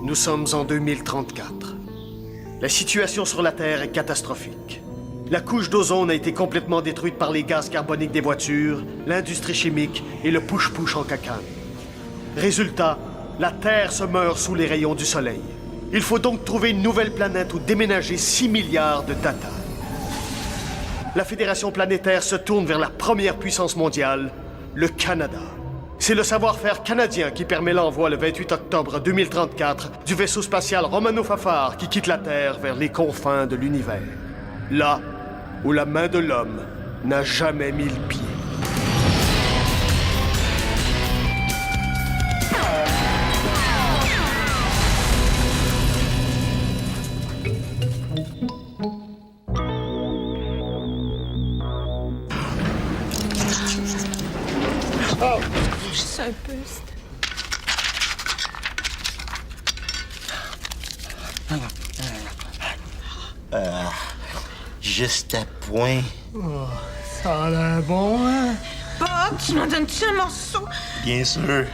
Nous sommes en 2034. La situation sur la Terre est catastrophique. La couche d'ozone a été complètement détruite par les gaz carboniques des voitures, l'industrie chimique et le push-push en cacane. Résultat, la Terre se meurt sous les rayons du Soleil. Il faut donc trouver une nouvelle planète où déménager 6 milliards de Tata. La Fédération planétaire se tourne vers la première puissance mondiale, le Canada. C'est le savoir-faire canadien qui permet l'envoi le 28 octobre 2034 du vaisseau spatial Romano-Fafard qui quitte la Terre vers les confins de l'univers. Là où la main de l'homme n'a jamais mis le pied. Oh. Juste un peu. Juste à point. Oh, ça a l'air bon, hein? Bob, tu m'en donnes-tu un morceau? Bien sûr.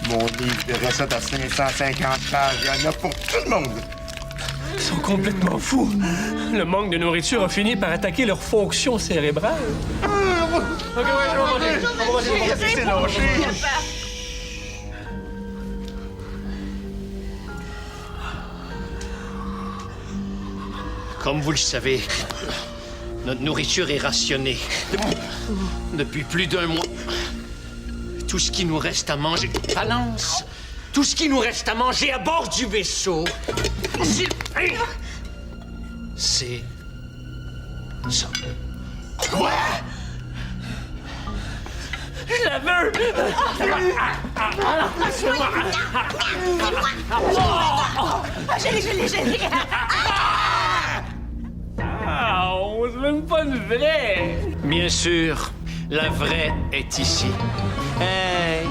Mon livre de recettes à 550 pages, il y en a pour tout le monde. Ils sont complètement fous. Le manque de nourriture a fini par attaquer leur fonction cérébrale. OK, ouais, on va manger. C'est lâché. Comme vous le savez, notre nourriture est rationnée depuis plus d'un mois. Tout ce qui nous reste à manger... Balance! Tout ce qui nous reste à manger à bord du vaisseau, c'est ça. Quoi? Je la veux! Je l'ai. Ah, c'est même pas une vraie! Bien sûr, la vraie est ici. Hey!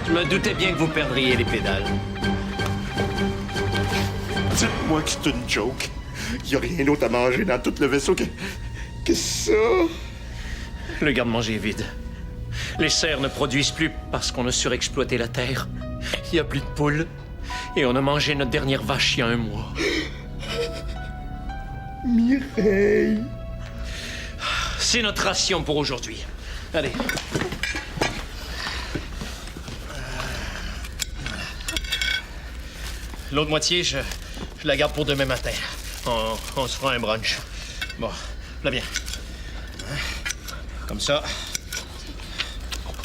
Je me doutais bien que vous perdriez les pédales. Dites-moi que c'est une joke. Y a rien d'autre à manger dans tout le vaisseau que ça. Le garde-manger est vide. Les serres ne produisent plus parce qu'on a surexploité la terre. Il n'y a plus de poules. Et on a mangé notre dernière vache il y a un mois. Mireille. C'est notre ration pour aujourd'hui. Allez. L'autre moitié, je la garde pour demain matin. On se fera un brunch. Bon, là bien. Comme ça,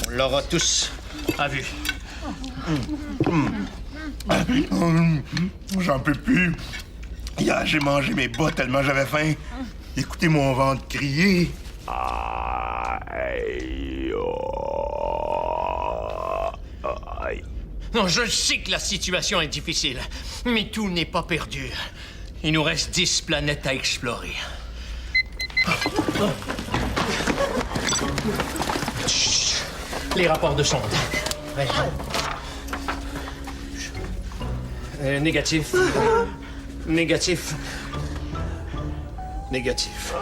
on l'aura tous à vue. J'en peux plus. Hier, j'ai mangé mes bas tellement j'avais faim. Écoutez mon ventre crier. Non, je sais que la situation est difficile, mais tout n'est pas perdu. Il nous reste 10 planètes à explorer. Chut. Les rapports de sonde. Ouais. Négatif. Négatif. Négatif.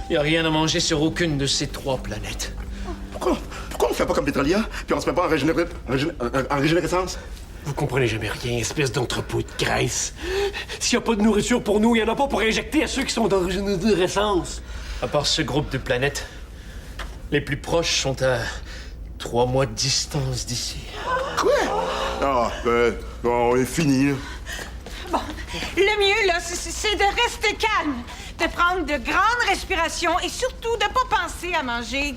Il n'y a rien à manger sur aucune de ces 3 planètes. Pourquoi on fait pas comme Pétrolia, puis on se met pas en régénérescence? Vous comprenez jamais rien, espèce d'entrepôt de graisse. S'il n'y a pas de nourriture pour nous, il n'y en a pas pour injecter à ceux qui sont d'origine de récence. À part ce groupe de planètes, les plus proches sont à 3 mois de distance d'ici. Quoi? Ah, on est fini, là. Bon, le mieux, là, c'est de rester calme, de prendre de grandes respirations et surtout de pas penser à manger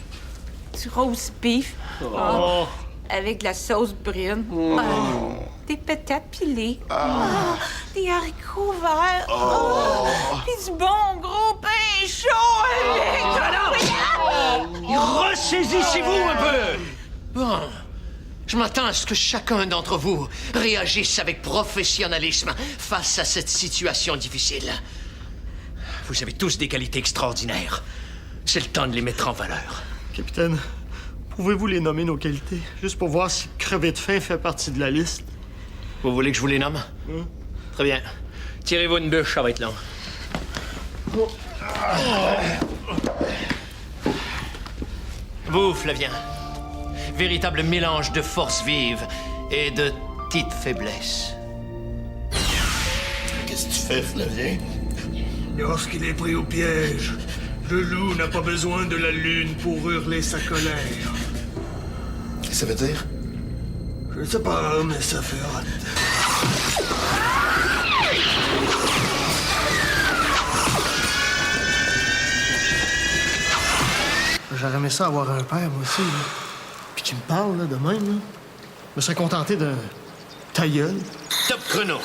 du roast beef. Oh. Avec de la sauce brune. Des patates pilées. Des haricots verts. Puis du bon gros pain chaud avec... Ressaisissez-vous un peu! Bon. Je m'attends à ce que chacun d'entre vous réagisse avec professionnalisme face à cette situation difficile. Vous avez tous des qualités extraordinaires. C'est le temps de les mettre en valeur. Capitaine, pouvez-vous les nommer nos qualités? Juste pour voir si crever de faim fait partie de la liste. Vous voulez que je vous les nomme? Très bien. Tirez-vous une bûche, ça va être long. Vous, Flavien. Véritable mélange de force vive et de petite faiblesse. Qu'est-ce que tu fais, Flavien? Lorsqu'il est pris au piège, le loup n'a pas besoin de la lune pour hurler sa colère. Qu'est-ce que ça veut dire? Je sais pas, mais ça fait hâte. J'aurais aimé ça avoir un père, moi aussi, là. Puis qui me parle, là, de même, là. Je me serais contenté d'un ta gueule. Top chrono.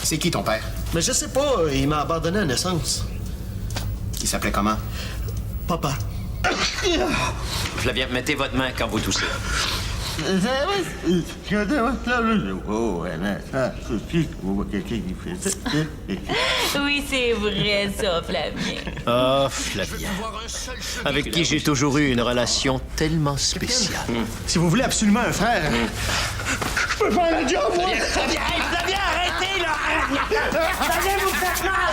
C'est qui ton père? Mais je sais pas, il m'a abandonné à la naissance. Il s'appelait comment? Papa. Flavien, mettez votre main quand vous toussez. Oui, c'est vrai, ça, Flavien. Ah, Flavien. Avec qui j'ai toujours eu une relation tellement spéciale. Si vous voulez absolument un frère, je peux faire le job, moi! Flavien, arrêtez, là! Flavien, vous faites mal!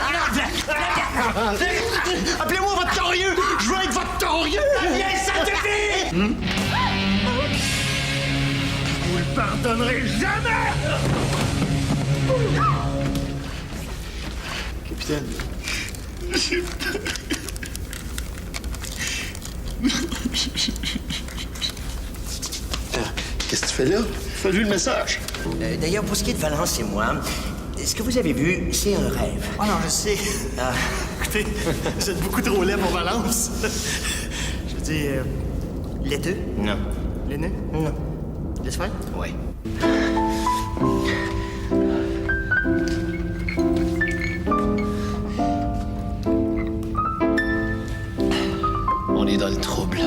Appelez-moi votre torieux! Je veux être votre torieux! Flavien, ça te fait! Vous le pardonnerez jamais! Capitaine. Qu'est-ce que tu fais là? Fais lui le message. D'ailleurs, pour ce qui est de Valence et moi, ce que vous avez vu, c'est un rêve. Oh non, je sais. Écoutez, vous êtes beaucoup trop laid pour Valence. Je veux dire, Laiteux? Non. l'aîné? Non. Laisse faire? Ouais. On est dans le trouble.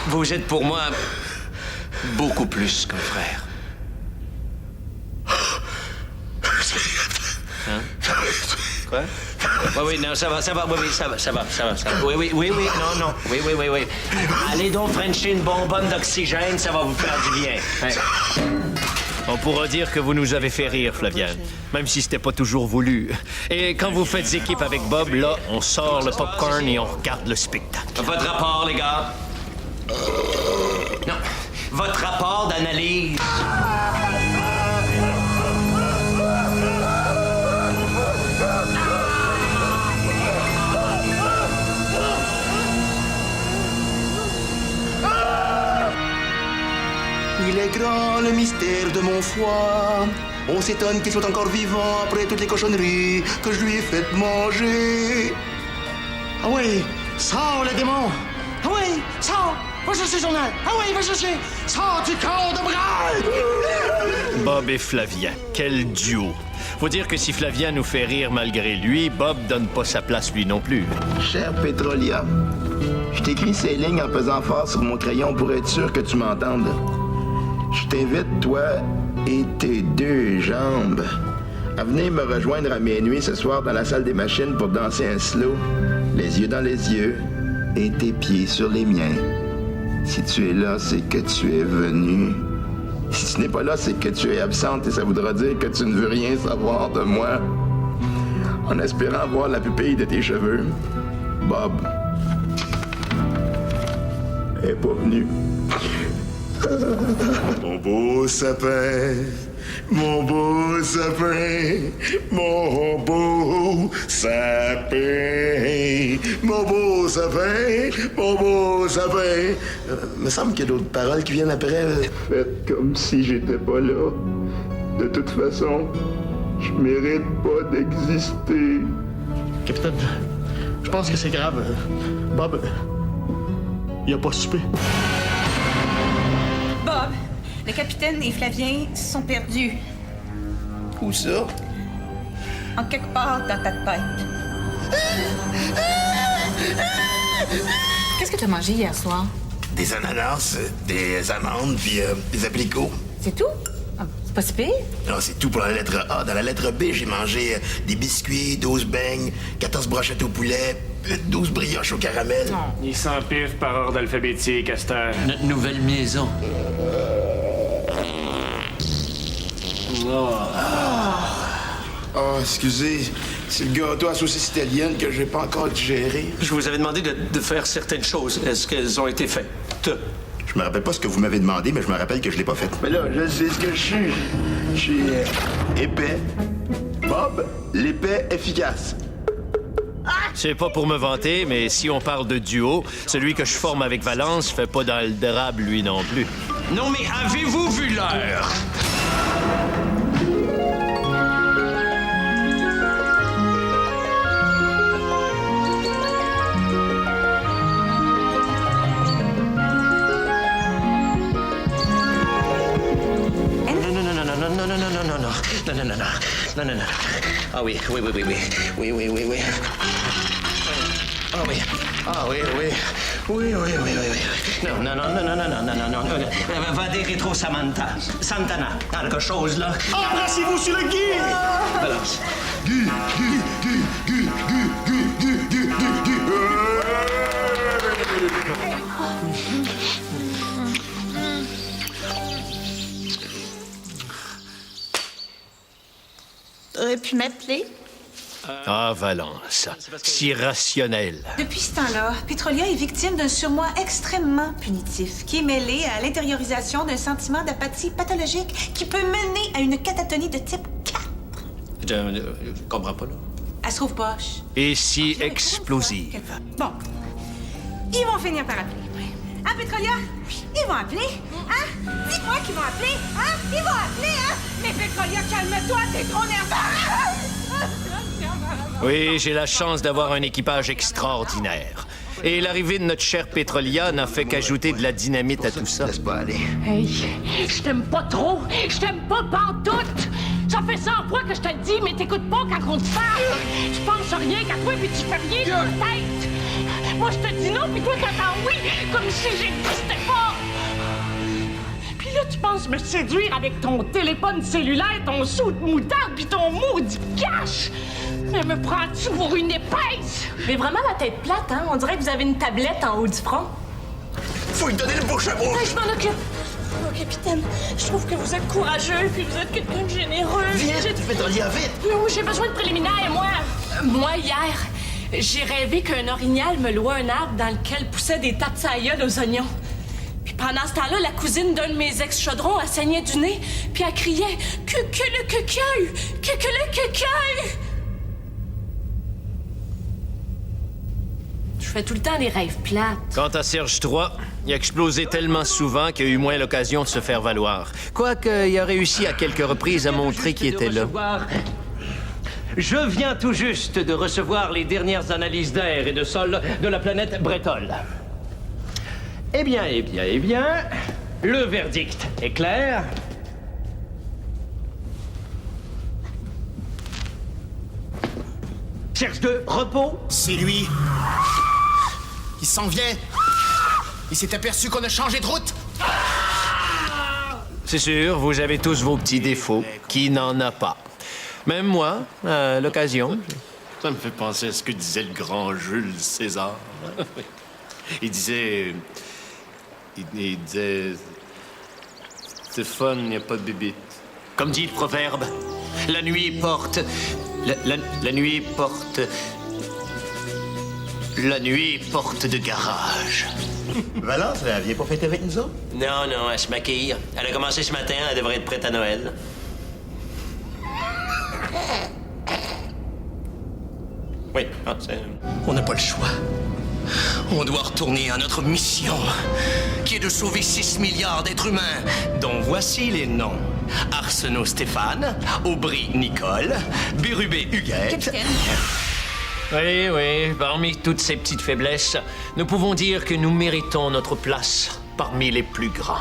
Vous êtes pour moi beaucoup plus qu'un frère. Hein? Quoi? Oui, non, ça va, oui, ça va. Oui, non, oui. Allez donc frencher une bonbonne d'oxygène, ça va vous faire du bien. Hein? On pourra dire que vous nous avez fait rire, Flaviane, même si c'était pas toujours voulu. Et quand vous faites équipe avec Bob, là, on sort le popcorn et on regarde le spectacle. Votre rapport, les gars? Non, votre rapport d'analyse. Il est grand le mystère de mon foie. On s'étonne qu'il soit encore vivant après toutes les cochonneries que je lui ai faites manger. Ah oui, sors le démon! Ah oui, sors! Va chercher le journal! Ah oui, va chercher! Sors du corps de Brad! Bob et Flavien, quel duo! Faut dire que si Flavien nous fait rire malgré lui, Bob donne pas sa place lui non plus. Cher Petrolia, je t'écris ces lignes en pesant fort sur mon crayon pour être sûr que tu m'entendes. Je t'invite, toi et tes deux jambes, à venir me rejoindre à minuit ce soir dans la salle des machines pour danser un slow, les yeux dans les yeux et tes pieds sur les miens. Si tu es là, c'est que tu es venu. Si tu n'es pas là, c'est que tu es absente et ça voudra dire que tu ne veux rien savoir de moi. En espérant voir la pupille de tes cheveux, Bob est pas venu. Mon beau sapin, mon beau sapin, mon beau sapin, mon beau sapin, mon beau sapin. Me semble qu'il y a d'autres paroles qui viennent après. Faites comme si j'étais pas là. De toute façon, je mérite pas d'exister. Capitaine, je pense que c'est grave. Bob, il a pas soupé. Bob, le capitaine et Flavien sont perdus. Où ça? En quelque part dans ta tête. Qu'est-ce que t'as mangé hier soir? Des ananas, des amandes, puis des abricots. C'est tout? Ah, c'est pas si pire? Non, c'est tout pour la lettre A. Dans la lettre B, j'ai mangé des biscuits, 12 beignes, 14 brochettes au poulet, 12 brioches au caramel. Il s'empiffe par ordre alphabétique, à cette heure. Notre nouvelle maison. Oh, excusez, c'est le gâteau à saucisse italienne que j'ai pas encore digéré. Je vous avais demandé de faire certaines choses. Est-ce qu'elles ont été faites? Je me rappelle pas ce que vous m'avez demandé, mais je me rappelle que je l'ai pas fait. Mais là, je sais ce que je suis. Je suis épais. Bob, l'épais efficace. C'est pas pour me vanter, mais si on parle de duo, celui que je forme avec Valence fait pas dans le dérable, lui non plus. Non, mais avez-vous vu l'heure? Non. Ah oui. Ah oui. Oui. Non. Va des rétro Santana. Quelque chose, là. Embrassez-vous sur le Guy! Balance. Guy. T'aurais pu m'appeler? Ah, Valence, si rationnel. Depuis ce temps-là, Petrolia est victime d'un surmoi extrêmement punitif qui est mêlé à l'intériorisation d'un sentiment d'apathie pathologique qui peut mener à une catatonie de type 4. Je comprends pas, là. Elle se trouve poche. Et si explosive. Bon. Ils vont finir par appeler. Hein, Petrolia? Ils vont appeler? Hein? Dites-moi qu'ils vont appeler? Hein? Ils vont appeler, hein? Mais Petrolia, calme-toi, t'es trop nerveux! Oui, j'ai la chance d'avoir un équipage extraordinaire. Et l'arrivée de notre chère Petrolia n'a fait qu'ajouter de la dynamite à tout ça. Laisse pas aller. Hey, je t'aime pas trop. Je t'aime pas pantoute. Ça fait 100 fois que je te le dis, mais t'écoutes pas quand on te parle. Tu penses rien qu'à toi, puis tu fais rien de ta tête. Moi, je te dis non, puis toi, t'entends oui, comme si j'existais pas. Puis là, tu penses me séduire avec ton téléphone cellulaire, ton saut de moutarde, puis ton maudit cash. Mais me prends-tu pour une épaisse? Mais vraiment la tête plate, hein? On dirait que vous avez une tablette en haut du front. Faut lui donner le bouche à bouche! Je m'en occupe. Oh, capitaine, je trouve que vous êtes courageux, puis vous êtes quelqu'un de généreux. Vite, Petrolia, vite! Non, j'ai besoin de préliminaires, moi. Moi, hier, j'ai rêvé qu'un orignal me louait un arbre dans lequel poussaient des tas de saïeuls aux oignons. Puis pendant ce temps-là, la cousine d'un de mes ex-chaudrons, elle saignait du nez, puis elle criait « Que le cucueil! Que le cucueil! » Je fais tout le temps des rêves plates. Quant à Serge III, il a explosé tellement souvent qu'il a eu moins l'occasion de se faire valoir. Quoique, il a réussi à quelques reprises à montrer qu'il était là. Je viens tout juste de recevoir les dernières analyses d'air et de sol de la planète Bretol. Eh bien, le verdict est clair. Serge II, repos. C'est lui. Il s'en vient. Il s'est aperçu qu'on a changé de route. C'est sûr, vous avez tous vos petits défauts. Qui n'en a pas? Même moi, à l'occasion. Ça me fait penser à ce que disait le grand Jules César. Il disait... Stéphane, il n'y a pas de bébite. Comme dit le proverbe, la nuit porte... La nuit porte... La nuit porte de garage. Valence, elle vient pas fêter avec nous autres? Non, elle se maquille. Elle a commencé ce matin, elle devrait être prête à Noël. Oui, c'est... On n'a pas le choix. On doit retourner à notre mission, qui est de sauver 6 milliards d'êtres humains, dont voici les noms. Arsenault Stéphane, Aubry Nicole, Bérubé Huguette... Oui, parmi toutes ces petites faiblesses, nous pouvons dire que nous méritons notre place parmi les plus grands.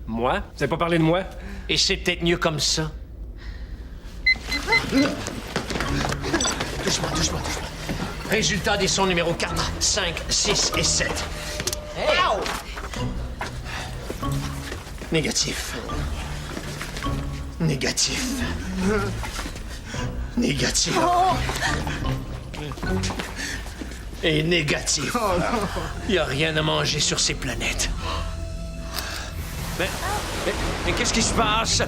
Moi? Vous avez pas parlé de moi? Et c'est peut-être mieux comme ça. Doucement. Résultat des sons numéro 4, 5, 6 et 7. Hey. Négatif. Et négatif. Il n'y a rien à manger sur ces planètes. Mais qu'est-ce qui se passe?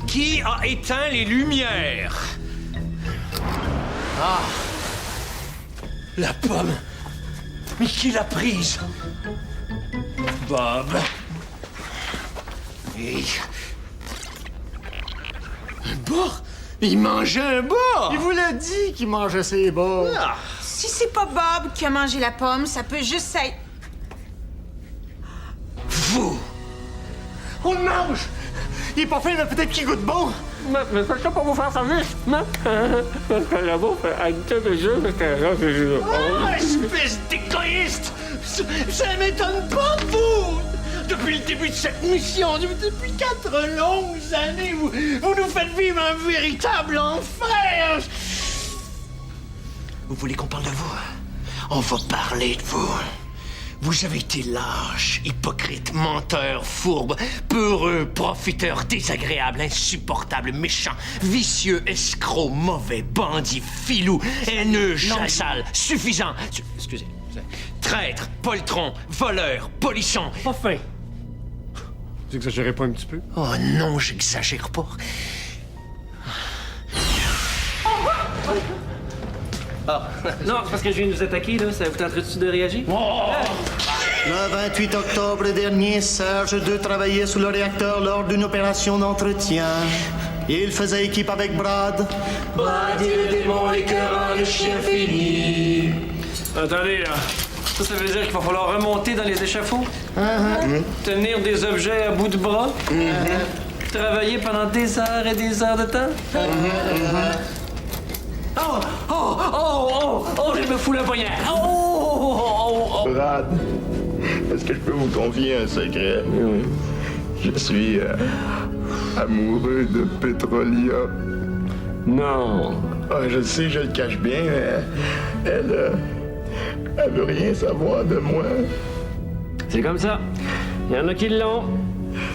Qui a éteint les lumières? Ah! La pomme! Mais qui l'a prise? Bob! Et... Un bord? Il mangeait un bord! Il vous l'a dit qu'il mangeait ses bords. Ah. Si c'est pas Bob qui a mangé la pomme, ça peut juste être... Vous! On le mange! Il est pas fait, mais peut-être qu'il goûte bon. Mais c'est ça pour vous faire service, non? Parce que la bouffe a été de jeu, Ah, espèce d'égoïste! Ça m'étonne pas de vous! Depuis le début de cette mission, depuis 4 longues années, vous nous faites vivre un véritable enfer! Vous voulez qu'on parle de vous? On va parler de vous. Vous avez été lâche, hypocrite, menteur, fourbe, peureux, profiteur, désagréable, insupportable, méchant, vicieux, escroc, mauvais, bandit, filou, haineux, sale, suffisant, excusez, traître, poltron, voleur, polisson. Enfin! Vous exagérez pas un petit peu? Oh non, j'exagère pas. Non, c'est parce que je viens de vous attaquer, là. Ça vous tenterait-tu de réagir? Le 28 octobre dernier, Serge II travaillait sous le réacteur lors d'une opération d'entretien. Il faisait équipe avec Brad. Brad est le démon écœurant, le chien fini. Attendez, là. Ça veut dire qu'il va falloir remonter dans les échafauds? Tenir des objets à bout de bras? Travailler pendant des heures et des heures de temps? Je me fous le poignet! Brad, est-ce que je peux vous confier un secret? Je suis amoureux de Petrolia. Non. Ah, je sais, je le cache bien, mais elle veut rien savoir de moi. C'est comme ça. Il y en a qui l'ont,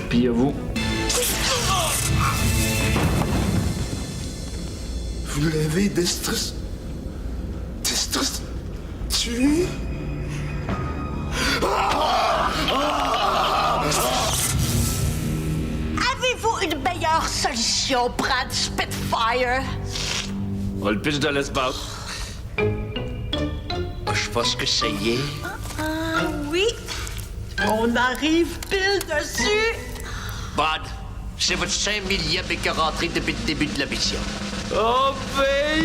puis il y a vous. Vous l'avez tué? Avez-vous une meilleure solution, Brad Spitfire? On le pitch dans l'espace. Je pense que ça y est. Oui. On arrive pile dessus. Brad, c'est votre 5 millième écart rentré depuis le début de la mission. Oh, ben...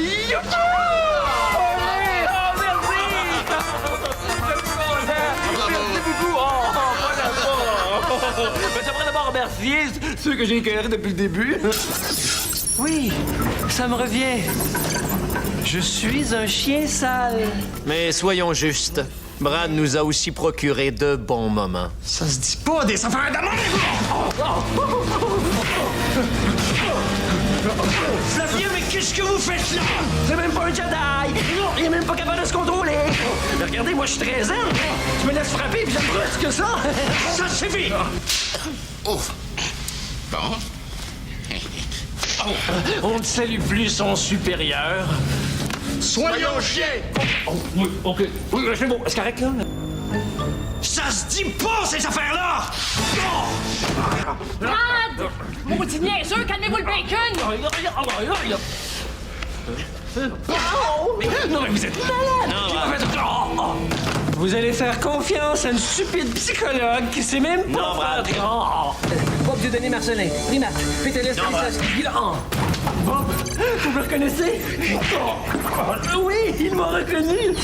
Mais j'aimerais d'abord remercier ceux que j'ai écœurés depuis le début. Oui, ça me revient. Je suis un chien sale. Mais soyons justes. Brad nous a aussi procuré de bons moments. Ça se dit pas des affaires d'amour! Flavien, mais qu'est-ce que vous faites là? C'est même pas un Jedi! Non, il est même pas capable de se contrôler! Mais regardez, moi je suis très zen! Tu me laisses frapper puis j'aime plus que ça! Ça suffit! Ouf. Bon. On ne salue plus son supérieur. Soyons chiens! Oui, OK. Oui, c'est bon. C'est correct, là? Ça se dit pas, ces affaires-là! Brad! Maudit niaiseux, calmez-vous le bacon! Non, mais vous êtes malade! Vous allez faire confiance à une stupide psychologue qui sait même pas... Non, Brad. Bob Dieudonné Marcelin, Primat, PTLS, Bob, vous me reconnaissez? Oui, il m'a reconnu!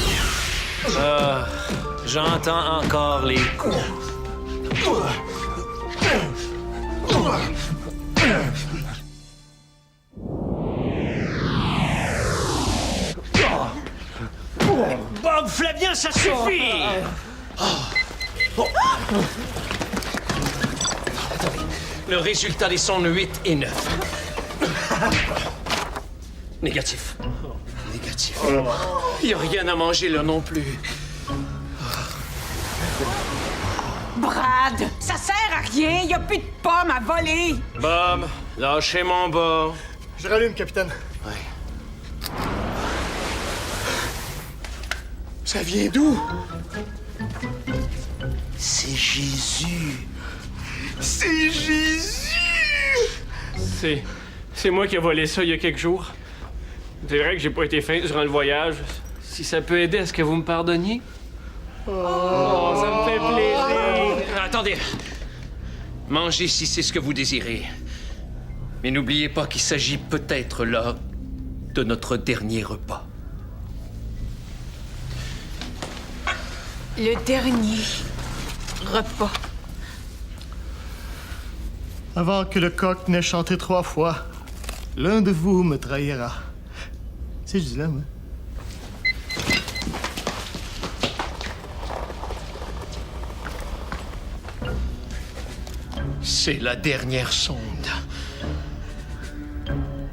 J'entends encore les coups. Bob, Flavien, ça suffit! Le résultat des sondes 8 et 9. Négatif. Négatif. Il n'y a rien à manger là non plus. Brad, ça sert à rien, y a plus de pommes à voler. Bob, lâchez mon bas. Je rallume, capitaine. Ouais. Ça vient d'où? C'est Jésus. C'est Jésus! C'est moi qui ai volé ça il y a quelques jours. C'est vrai que j'ai pas été fin durant le voyage. Si ça peut aider à ce que vous me pardonniez. Oh, ça me fait plaisir. Attendez. Mangez si c'est ce que vous désirez. Mais n'oubliez pas qu'il s'agit peut-être là de notre dernier repas. Le dernier repas. Avant que le coq n'ait chanté 3 fois, l'un de vous me trahira. C'est juste là, moi. C'est la dernière sonde.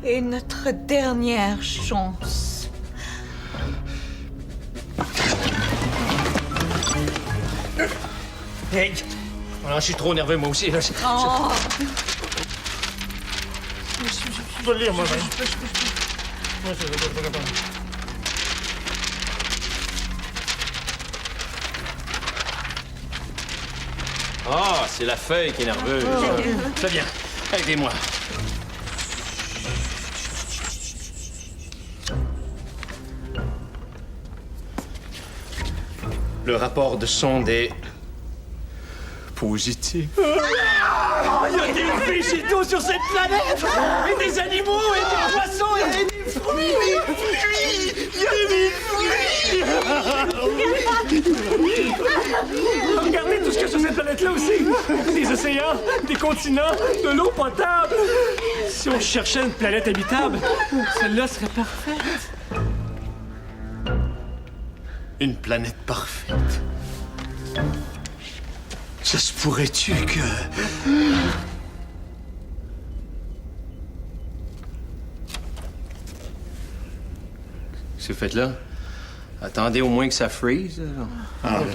Et notre dernière chance. Hey! Alors, je suis trop nerveux, moi aussi. Là. Oh. Je dois le lire, moi. Ah, c'est la feuille qui est nerveuse. Très bien. Aidez-moi. Le rapport de sonde est positif. Il y a des végétaux sur cette planète! Et des animaux, et des poissons, et des fruits! Il y a des fruits! Regardez tout ce qu'il y a sur cette planète-là aussi! Des océans, des continents, de l'eau potable! Si on cherchait une planète habitable, celle-là serait parfaite. Une planète parfaite. Ça se pourrait-tu que... C'est fait là. Attendez au moins que ça freeze. Ah, ouais.